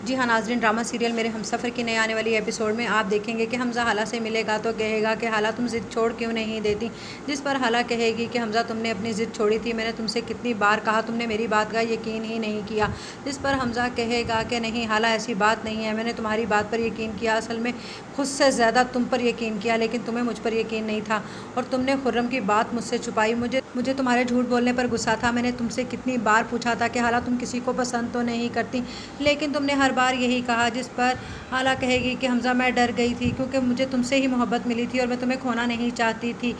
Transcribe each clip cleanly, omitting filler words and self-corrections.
جی ہاں ناظرین، drama serial میرے ہمسفر کی نئے آنے والی ایپیسوڈ میں آپ دیکھیں گے کہ حمزہ حالہ سے ملے گا تو کہے گا کہ حالہ تم ضد چھوڑ کیوں نہیں دیتی، جس پر حالہ کہے گی کہ حمزہ تم نے اپنی ضد چھوڑی تھی، میں نے تم سے کتنی بار کہا، تم نے میری بات کا یقین ہی نہیں کیا، جس پر حمزہ کہے گا کہ نہیں حالہ ایسی بات نہیں ہے، میں نے تمہاری بات پر یقین کیا، اصل میں خود سے زیادہ تم پر یقین کیا، لیکن تمہیں مجھ پر یقین نہیں تھا اور تم نے خرم کی بات مجھ سے چھپائی، مجھے تمہارے جھوٹ بولنے پر غصہ تھا، میں نے تم سے کتنی بار پوچھا تھا کہ حالہ تم کسی کو پسند تو نہیں کرتی، لیکن تم نے ہر بار یہی کہا، جس پر حالہ کہے گی کہ حمزہ میں ڈر گئی تھی کیونکہ مجھے تم سے ہی محبت ملی تھی اور میں تمہیں کھونا نہیں چاہتی تھی،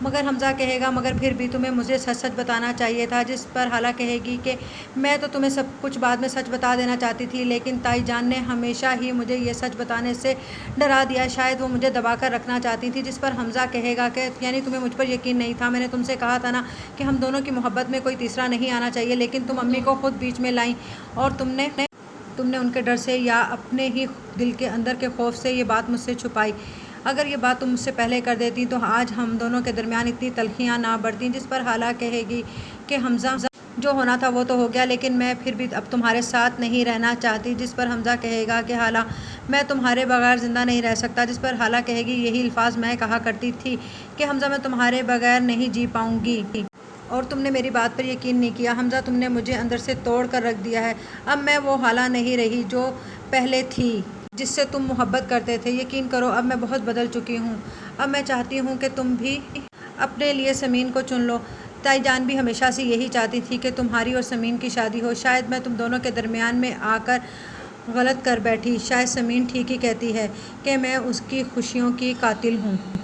مگر حمزہ کہے گا مگر پھر بھی تمہیں مجھے سچ سچ بتانا چاہیے تھا، جس پر حالہ کہے گی کہ میں تو تمہیں سب کچھ بعد میں سچ بتا دینا چاہتی تھی، لیکن تائی جان نے ہمیشہ ہی مجھے یہ سچ بتانے سے ڈرا دیا، شاید وہ مجھے دبا کر رکھنا چاہتی تھی، جس پر حمزہ کہے گا کہ یعنی تمہیں مجھ پر یقین نہیں تھا، میں نے تم سے کہا تھا نا کہ ہم دونوں کی محبت میں کوئی تیسرا نہیں آنا چاہیے، لیکن تم امی کو خود بیچ میں لائیں اور تم نے ان کے ڈر سے یا اپنے ہی دل کے اندر کے خوف سے یہ بات مجھ سے چھپائی، اگر یہ بات تم مجھ سے پہلے کر دیتی تو آج ہم دونوں کے درمیان اتنی تلخیاں نہ بڑھتیں، جس پر حالہ کہے گی کہ حمزہ جو ہونا تھا وہ تو ہو گیا، لیکن میں پھر بھی اب تمہارے ساتھ نہیں رہنا چاہتی، جس پر حمزہ کہے گا کہ حالہ میں تمہارے بغیر زندہ نہیں رہ سکتا، جس پر حالہ کہے گی یہی الفاظ میں کہا کرتی تھی کہ حمزہ میں تمہارے بغیر نہیں جی پاؤں گی اور تم نے میری بات پر یقین نہیں کیا، حمزہ تم نے مجھے اندر سے توڑ کر رکھ دیا ہے، اب میں وہ حالہ نہیں رہی جو پہلے تھی جس سے تم محبت کرتے تھے، یقین کرو اب میں بہت بدل چکی ہوں، اب میں چاہتی ہوں کہ تم بھی اپنے لیے سمین کو چن لو، تائی جان بھی ہمیشہ سے یہی چاہتی تھی کہ تمہاری اور سمین کی شادی ہو، شاید میں تم دونوں کے درمیان میں آ کر غلط کر بیٹھی، شاید سمین ٹھیک ہی کہتی ہے کہ میں اس کی خوشیوں کی قاتل ہوں۔